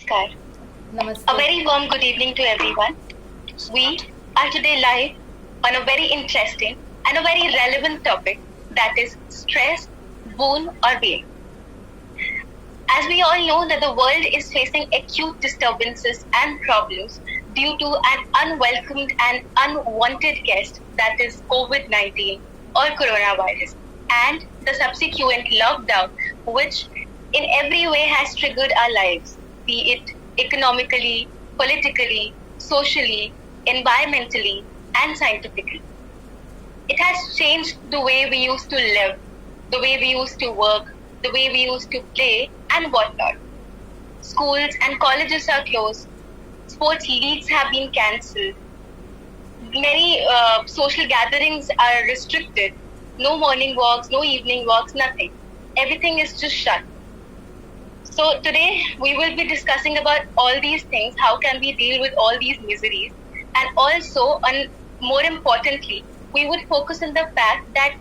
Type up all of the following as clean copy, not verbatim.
Namaskar. Namaste. A very warm good evening to everyone. We are today live on a very interesting and a very relevant topic, that is stress, boon or bane. As we all know that the world is facing acute disturbances and problems due to an unwelcomed and unwanted guest, that is COVID-19 or coronavirus, and the subsequent lockdown, which in every way has triggered our lives, be it economically, politically, socially, environmentally, and scientifically. It has changed the way we used to live, the way we used to work, the way we used to play, and whatnot. Schools and colleges are closed, sports leagues have been cancelled, many social gatherings are restricted, no morning walks, no evening walks, nothing. Everything is just shut. So today we will be discussing about all these things, how can we deal with all these miseries, and also, more importantly, we would focus on the fact that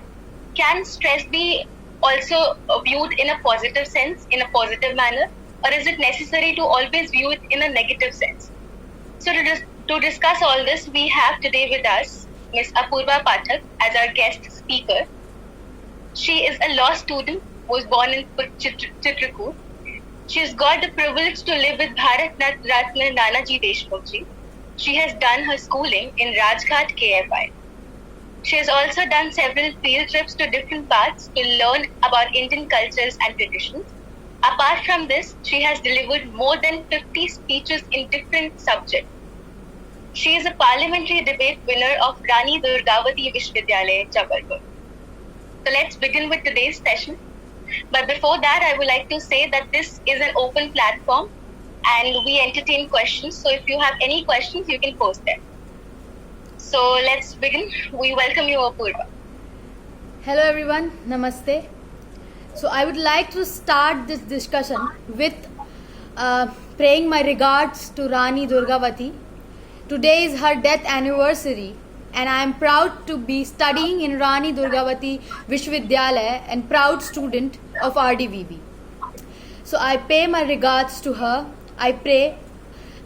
can stress be also viewed in a positive sense, in a positive manner, or is it necessary to always view it in a negative sense? So to discuss all this, we have today with us Ms. Apoorva Pathak as our guest speaker. She is a law student who was born in Chitrakoot. She has got the privilege to live with Bharat Ratna Nanaji Deshmukh ji. She has done her schooling in Rajghat KFI. She has also done several field trips to different parts to learn about Indian cultures and traditions. Apart from this, she has delivered more than 50 speeches in different subjects. She is a parliamentary debate winner of Ranidurgavati Vishwavidyalaya, Jabalpur. So let's begin with today's session. But before that, I would like to say that this is an open platform and we entertain questions. So if you have any questions, you can post them. So let's begin. We welcome you, Apoorva. Hello everyone, Namaste. So I would like to start this discussion with praying my regards to Rani Durgavati. Today is her death anniversary and I am proud to be studying in Rani Durgavati Vishwavidyalaya and proud student of RDVB. So I pay my regards to her. I pray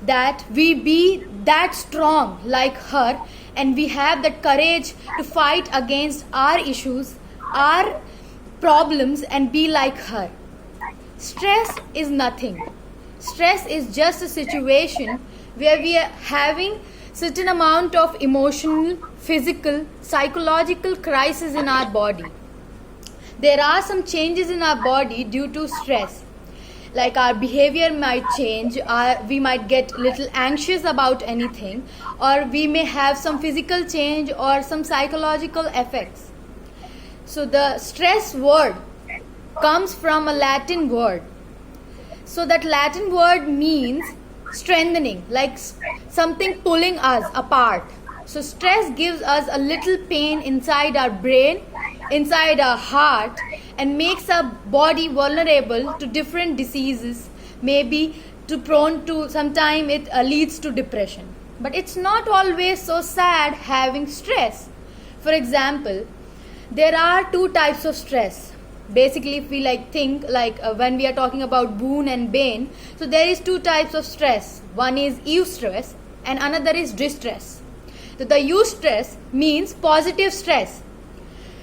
that we be that strong like her and we have that courage to fight against our issues, our problems, and be like her. Stress is nothing. Stress is just a situation where we are having certain amount of emotional, physical, psychological crisis in our body. There are some changes in our body due to stress. Like our behavior might change, we might get little anxious about anything, or we may have some physical change or some psychological effects. So the stress word comes from a Latin word. So that Latin word means strengthening, like something pulling us apart. So stress gives us a little pain inside our brain, inside our heart, and makes our body vulnerable to different diseases, maybe to prone to, sometimes it leads to depression. But it's not always so sad having stress. For example, there are two types of stress. Basically, if we think when we are talking about boon and bane, so there is two types of stress. One is eustress and another is distress. So the eustress means positive stress.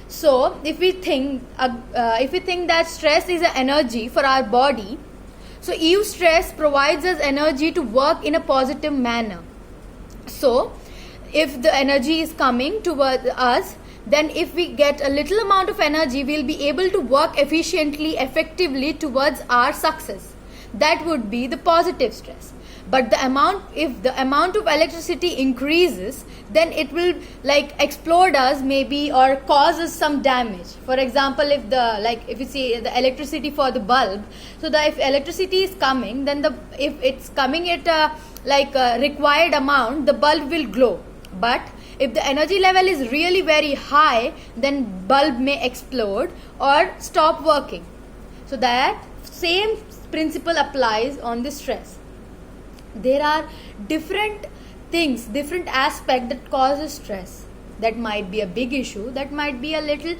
So if we think that stress is an energy for our body, so eustress provides us energy to work in a positive manner. So if the energy is coming towards us, then if we get a little amount of energy, we'll be able to work efficiently, effectively towards our success. That would be the positive stress. But if the amount of electricity increases, then it will explode us maybe or cause us some damage. For example, if you see the electricity for the bulb, so that if electricity is coming, then if it's coming at a required amount, the bulb will glow. But if the energy level is really very high, then bulb may explode or stop working. So that same principle applies on the stress. There are different things, different aspects that causes stress. That might be a big issue, that might be a little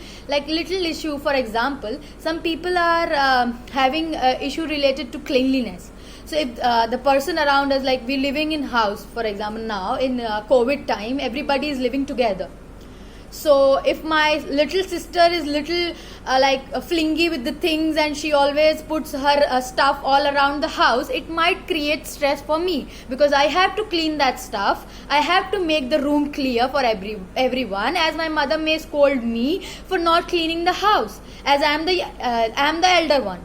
issue. For example, some people are having issue related to cleanliness. So if the person around us, like we're living in house, for example, now in COVID time, everybody is living together. So if my little sister is little flingy with the things, and she always puts her stuff all around the house, it might create stress for me, because I have to clean that stuff. I have to make the room clear for everyone, as my mother may scold me for not cleaning the house, as I am the elder one.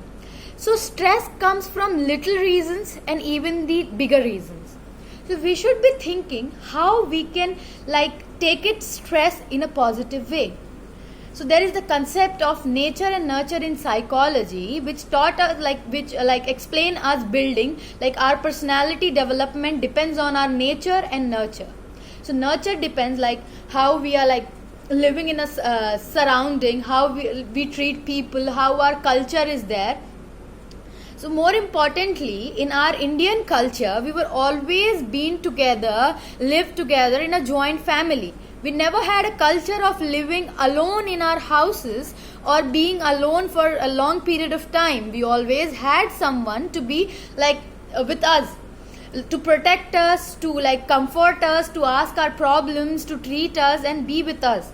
So stress comes from little reasons and even the bigger reasons. So we should be thinking how we can take it stress in a positive way. So there is the concept of nature and nurture in psychology, which taught us explain us building, our personality development depends on our nature and nurture. So nurture depends how we are living in a surrounding, how we treat people, how our culture is there. So more importantly, in our Indian culture, we were always been together, lived together in a joint family. We never had a culture of living alone in our houses or being alone for a long period of time. We always had someone to be with us, to protect us, to comfort us, to ask our problems, to treat us and be with us.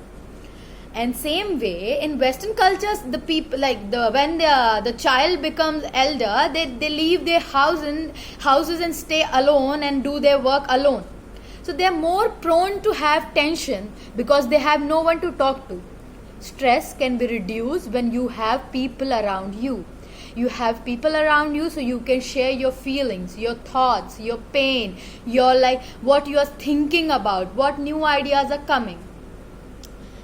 And same way in Western cultures, the people when the child becomes elder, they leave their houses and stay alone and do their work alone. So they are more prone to have tension because they have no one to talk to. Stress can be reduced when you have people around you. You have people around you, so you can share your feelings, your thoughts, your pain, your what you are thinking about, what new ideas are coming.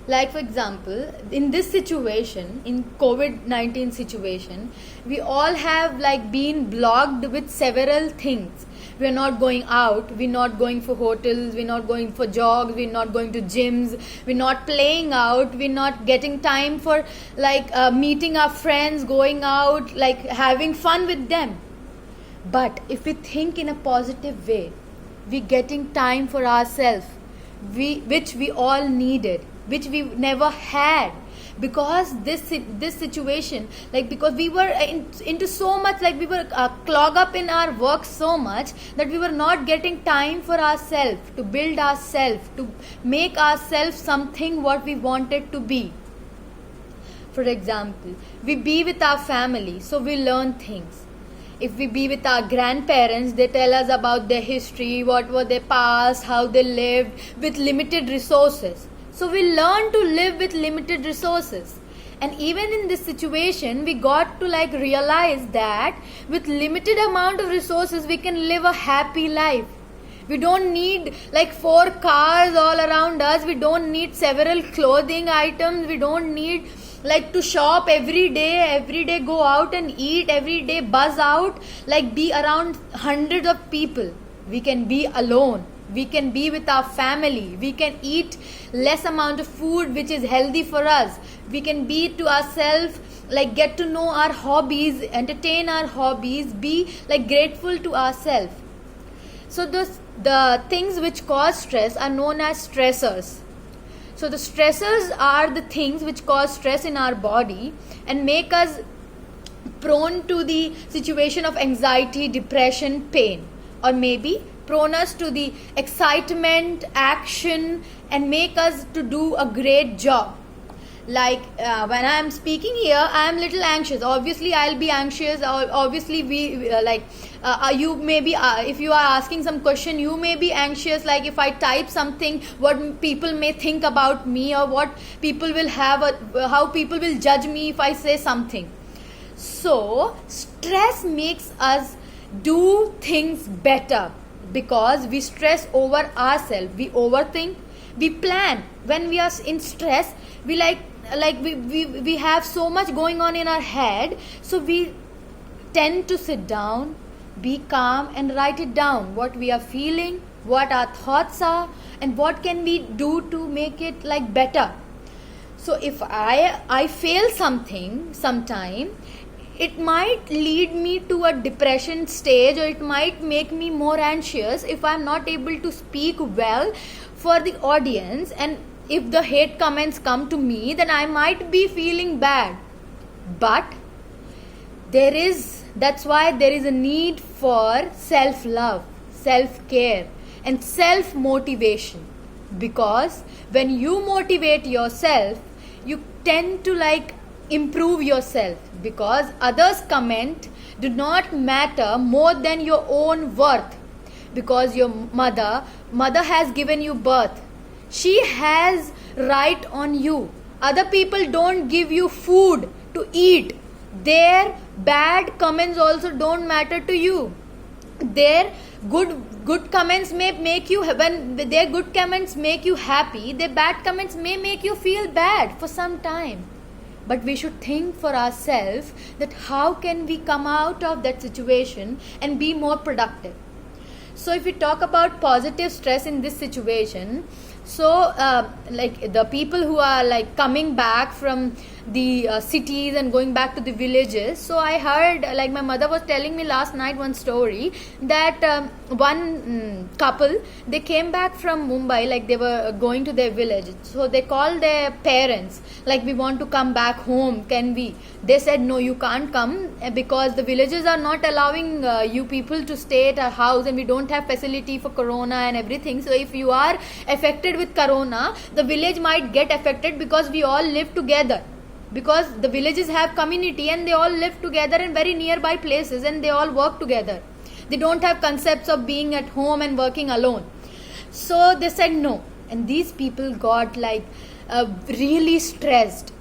For example, in this situation, in COVID-19 situation, we all have been blocked with several things. We are not going out, we're not going for hotels, we're not going for jogs, we're not going to gyms, we're not playing out, we're not getting time for meeting our friends, going out, having fun with them. But if we think in a positive way, we're getting time for ourselves, which we all needed, which we never had, because this situation, because we were into so much, we were clogged up in our work so much that we were not getting time for ourselves, to build ourselves, to make ourselves something what we wanted to be. For example, we be with our family, so we learn things. If we be with our grandparents, they tell us about their history, what were their past, how they lived with limited resources. So we learn to live with limited resources. And even in this situation, we got to realize that with limited amount of resources, we can live a happy life. We don't need 4 cars all around us. We don't need several clothing items. We don't need to shop every day go out and eat every day, buzz out, be around hundreds of people. We can be alone. We can be with our family. We can eat less amount of food which is healthy for us. We can be to ourselves, get to know our hobbies, entertain our hobbies, be grateful to ourselves. So the things which cause stress are known as stressors. So the stressors are the things which cause stress in our body and make us prone to the situation of anxiety, depression, pain, or maybe prone us to the excitement, action, and make us to do a great job. When I am speaking here, I am little anxious. Obviously, I'll be anxious. Obviously, you may be, if you are asking some question, you may be anxious. If I type something, what people may think about me, or what people will have, how people will judge me if I say something. So, stress makes us do things better, because we stress over ourselves. We overthink, we plan. When we are in stress, we we have so much going on in our head, so we tend to sit down, be calm and write it down, what we are feeling, what our thoughts are, and what can we do to make it better. So if I fail something sometime, it might lead me to a depression stage, or it might make me more anxious if I'm not able to speak well for the audience, and if the hate comments come to me, then I might be feeling bad. But there is that's why there is a need for self-love, self-care, and self-motivation. Because when you motivate yourself, you tend to improve yourself, because others' comment do not matter more than your own worth. Because your mother has given you birth, she has right on you. Other people don't give you food to eat, their bad comments also don't matter to you. Their good comments may make you, when their good comments make you happy, their bad comments may make you feel bad for some time. But we should think for ourselves that how can we come out of that situation and be more productive. So if we talk about positive stress in this situation, so the people who are coming back from the cities and going back to the villages, so I heard, my mother was telling me last night one story that one couple, they came back from Mumbai, they were going to their village, so they called their parents, we want to come back home, can we? They said, no, you can't come, because the villages are not allowing you people to stay at our house, and we don't have facility for corona and everything. So if you are affected with corona, the village might get affected, because we all live together, because the villages have community and they all live together in very nearby places and they all work together. They don't have concepts of being at home and working alone. So they said no, and these people got really stressed,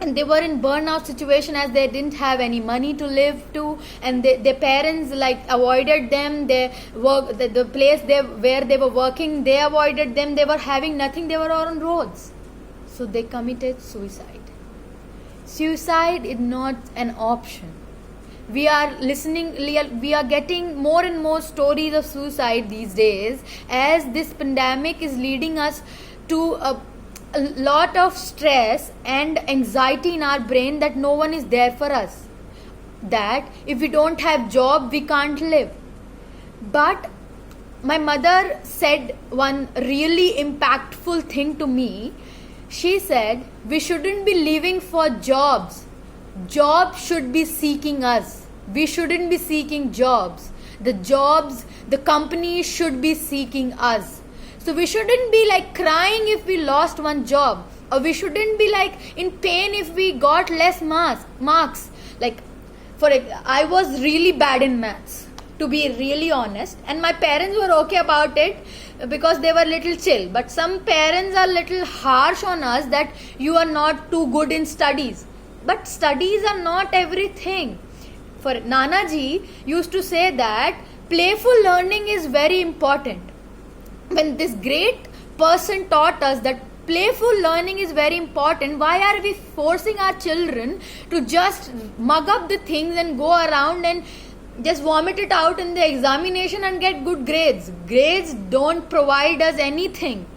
and they were in burnout situation, as they didn't have any money to live to, and their parents avoided them. They work, the place where they were working, they avoided them. They were having nothing, they were on roads. So they committed suicide. Suicide is not an option. We are getting more and more stories of suicide these days, as this pandemic is leading us to a lot of stress and anxiety in our brain, that no one is there for us, that if we don't have job, we can't live. But my mother said one really impactful thing to me. She said, we shouldn't be living for jobs. Jobs should be seeking us. We shouldn't be seeking jobs. The companies should be seeking us. So we shouldn't be crying if we lost one job, or we shouldn't be in pain if we got less marks. I was really bad in maths, to be really honest, and my parents were okay about it because they were little chill. But some parents are little harsh on us, that you are not too good in studies. But studies are not everything. For Nanaji used to say that playful learning is very important. When this great person taught us that playful learning is very important, why are we forcing our children to just mug up the things and go around and just vomit it out in the examination and get good grades? Grades don't provide us anything.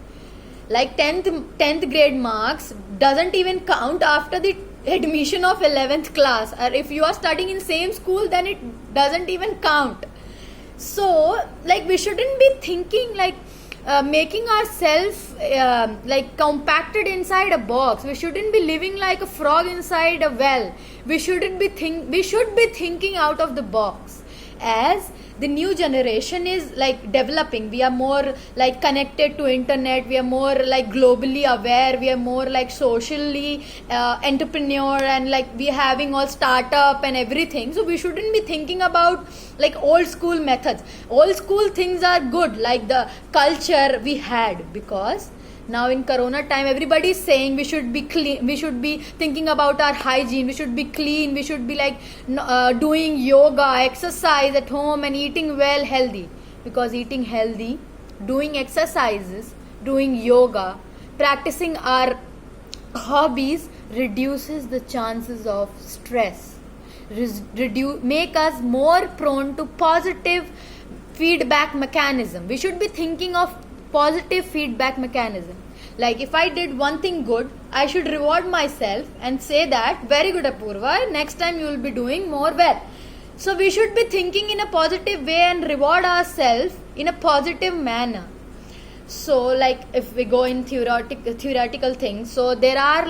10th grade marks doesn't even count after the admission of 11th class, or if you are studying in same school, then it doesn't even count. So we shouldn't be thinking making ourselves compacted inside a box. We shouldn't be living like a frog inside a well. We should be thinking out of the box. As the new generation is developing, we are more connected to internet, we are more globally aware, we are more socially entrepreneur, and we having all startup and everything. So we shouldn't be thinking about old school methods. Old school things are good, the culture we had, because now in corona time everybody is saying we should be clean, we should be thinking about our hygiene, we should be clean, we should be doing yoga, exercise at home, and eating well, healthy. Because eating healthy, doing exercises, doing yoga, practicing our hobbies reduces the chances of stress, make us more prone to positive feedback mechanism. We should be thinking of positive feedback mechanism. If I did one thing good, I should reward myself and say that, very good Apoorva, next time you will be doing more well. So we should be thinking in a positive way and reward ourselves in a positive manner. So if we go in theoretical things, so there are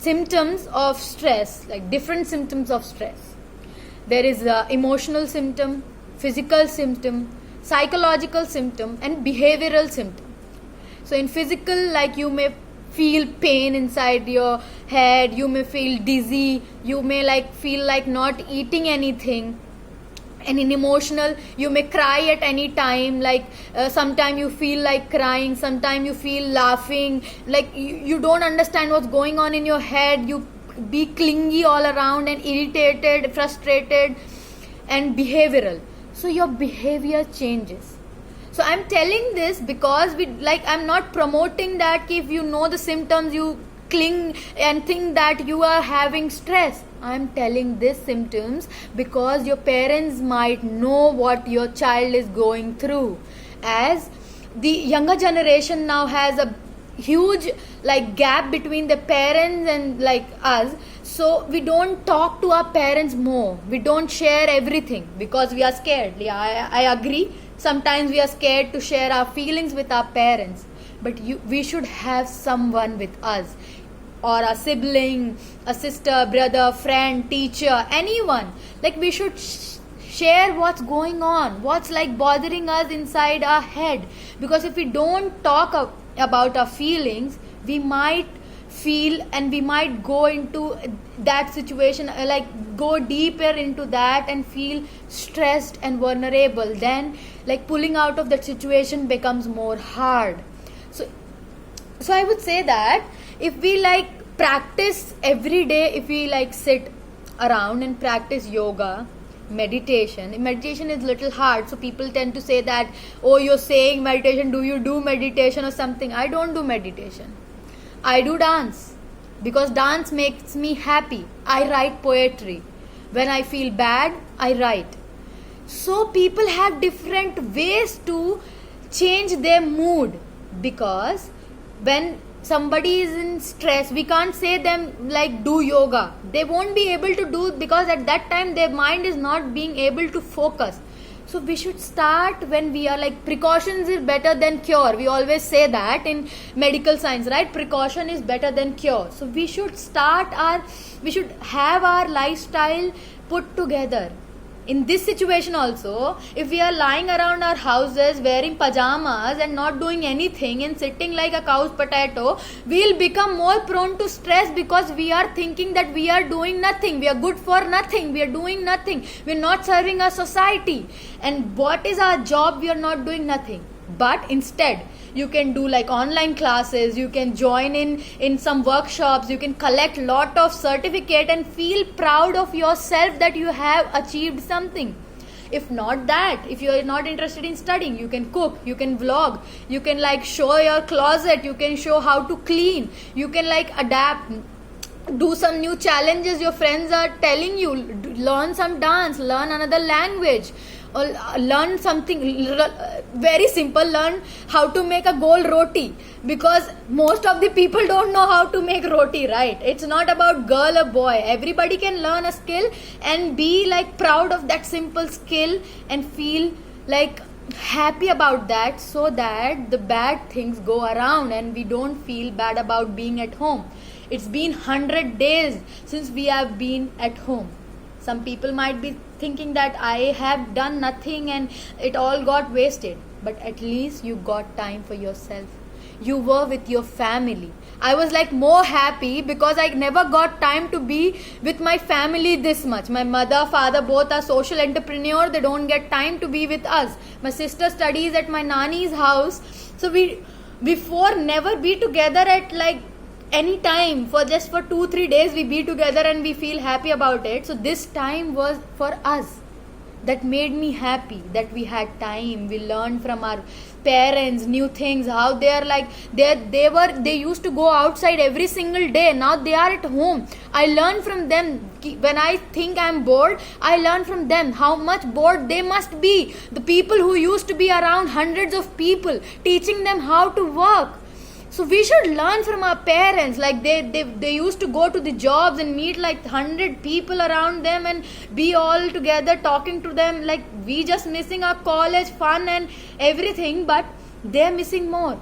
symptoms of stress, like different symptoms of stress. There is emotional symptom, physical symptom, psychological symptom, and behavioral symptom. So in physical, like you may feel pain inside your head, you may feel dizzy, you may like feel like not eating anything. And in emotional, you may cry at any time, like sometime you feel like crying, sometime you feel laughing, like you don't understand what's going on in your head, you be clingy all around and irritated, frustrated. And behavioral, so your behavior changes. So I'm telling this because I'm not promoting that if you know the symptoms you cling and think that you are having stress. I'm telling these symptoms because your parents might know what your child is going through. As the younger generation now has a huge gap between the parents and us, so we don't talk to our parents more, we don't share everything because we are scared. I agree, sometimes we are scared to share our feelings with our parents, but we should have someone with us, or a sibling, a sister, brother, friend, teacher, anyone. We should share what's going on, what's bothering us inside our head. Because if we don't talk about our feelings, we might feel and we might go into that situation, go deeper into that and feel stressed and vulnerable. Then pulling out of that situation becomes more hard. So I would say that if we practice every day, if we sit around and practice yoga, meditation is little hard, so people tend to say that, oh, you're saying meditation, do you do meditation or something? I don't do meditation, I do dance, because dance makes me happy. I write poetry, when I feel bad I write. So people have different ways to change their mood, because when somebody is in stress, we can't say them do yoga. They won't be able to do, because at that time their mind is not being able to focus. So we should start when we are precautions is better than cure. We always say that in medical science, right? Precaution is better than cure. So we should we should have our lifestyle put together. In this situation also, if we are lying around our houses wearing pajamas and not doing anything and sitting like a cow's potato, we'll become more prone to stress, because we are thinking that we are doing nothing, we are good for nothing, we are doing nothing, we are not serving our society. And what is our job? We are not doing nothing. But instead, you can do online classes, you can join in some workshops, you can collect lot of certificate and feel proud of yourself that you have achieved something. If not that, if you are not interested in studying, you can cook, you can vlog, you can show your closet, you can show how to clean, you can adapt, do some new challenges your friends are telling you, learn some dance, learn another language, or learn something very simple, learn how to make a goal roti, because most of the people don't know how to make roti, right? It's not about girl or boy, everybody can learn a skill and be proud of that simple skill and feel happy about that, so that the bad things go around and we don't feel bad about being at home. It's been 100 days since we have been at home. Some people might be thinking that I have done nothing and it all got wasted. But at least you got time for yourself. You were with your family. I was more happy because I never got time to be with my family this much. My mother, father, both are social entrepreneurs. They don't get time to be with us. My sister studies at my nanny's house. So we before never be together at any time. For 2-3 days we be together and we feel happy about it. So this time was for us. That made me happy, that we had time. We learned from our parents new things, how they are they used to go outside every single day. Now they are at home. I learn from them. When I think I'm bored, I learn from them how much bored they must be. The people who used to be around hundreds of people, teaching them how to work. So we should learn from our parents. They used to go to the jobs and meet 100 people around them and be all together talking to them. We just missing our college fun and everything, but they're missing more.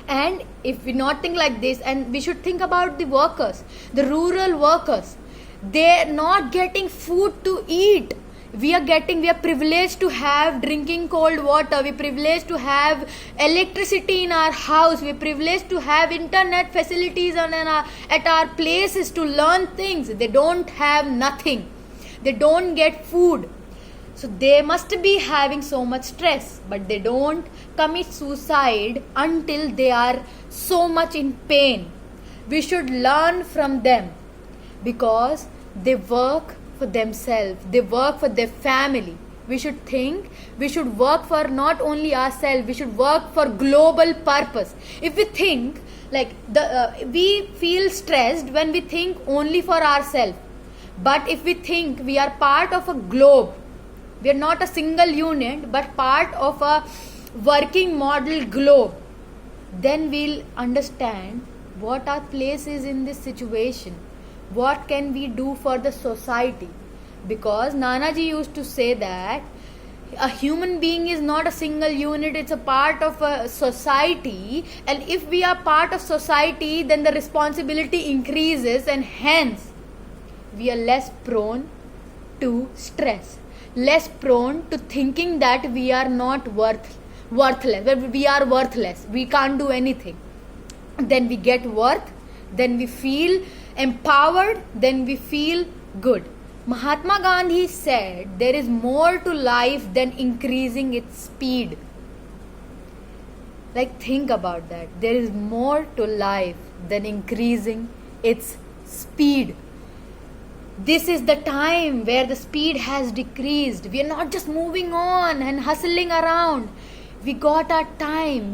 And if we not think like this, and we should think about the workers, the rural workers, they're not getting food to eat. We are privileged to have drinking cold water, we're privileged to have electricity in our house, we're privileged to have internet facilities at our places to learn things. They don't have nothing, they don't get food. So they must be having so much stress, but they don't commit suicide until they are so much in pain. We should learn from them because they work for themselves, they work for their family. We should think, we should work for not only ourselves, we should work for global purpose. If we think like we feel stressed when we think only for ourselves, but if we think we are part of a globe, we are not a single unit but part of a working model globe, then we'll understand what our place is in this situation, what can we do for the society. Because Nanaji used to say that a human being is not a single unit, it's a part of a society, and if we are part of society, then the responsibility increases, and hence we are less prone to stress, less prone to thinking that we are not worthless, we are worthless, we can't do anything. Then we get worth, then we feel empowered, then we feel good. Mahatma Gandhi said there is more to life than increasing its speed. Like, think about that. There is more to life than increasing its speed. This is the time where the speed has decreased. We are not just moving on and hustling around. We got our time.